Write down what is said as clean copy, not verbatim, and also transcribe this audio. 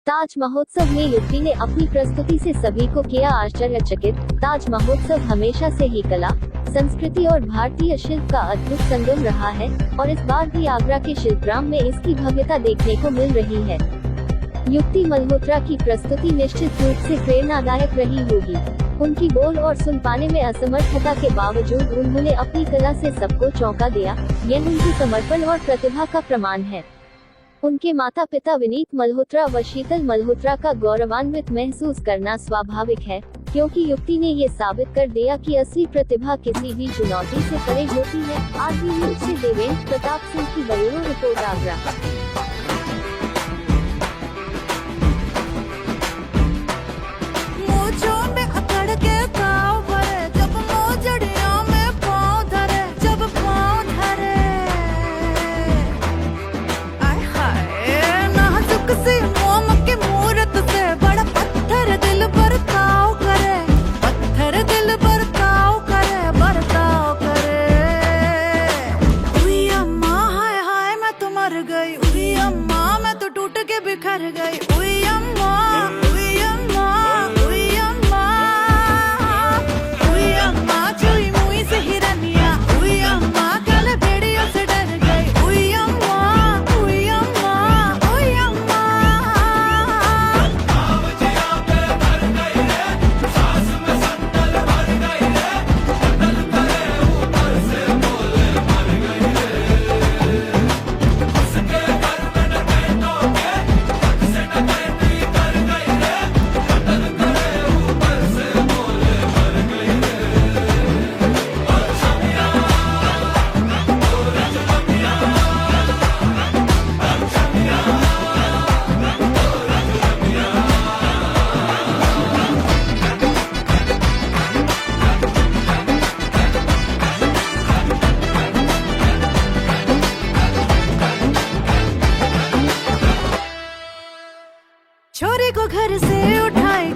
ताज महोत्सव में युक्ति ने अपनी प्रस्तुति से सभी को किया आश्चर्यचकित। ताज महोत्सव हमेशा से ही कला, संस्कृति और भारतीय शिल्प का अद्भुत संगम रहा है और इस बार भी आगरा के शिल्पग्राम में इसकी भव्यता देखने को मिल रही है। युक्ति मल्होत्रा की प्रस्तुति निश्चित रूप से प्रेरणादायक रही होगी। उनकी बोल और सुन पाने में असमर्थता के बावजूद उन्होंने अपनी कला से सबको चौंका दिया। यह उनकी समर्पण और प्रतिभा का प्रमाण है। उनके माता पिता विनीत मल्होत्रा व शीतल मल्होत्रा का गौरवान्वित महसूस करना स्वाभाविक है, क्योंकि युक्ति ने ये साबित कर दिया कि असली प्रतिभा किसी भी चुनौती से परे होती है। आरबी न्यूज से देवेंद्र प्रताप सिंह की ब्यूरो रिपोर्ट आगरा। बिखर गई उई अम्मा, उई अम्मा, उई अम्मा, उई अम्मा, चुई मुई से हिरनिया, उई अम्मा, कल भेड़ियों से डर गई, उई अम्मा, उई अम्मा, उई अम्मा। बावजिया पे भर गई रे, सास में संदल भर गई रे, बदल करे ऊपर से बोले मर गई रे, उसके घर में न बैठो के छोरी को घर से उठाई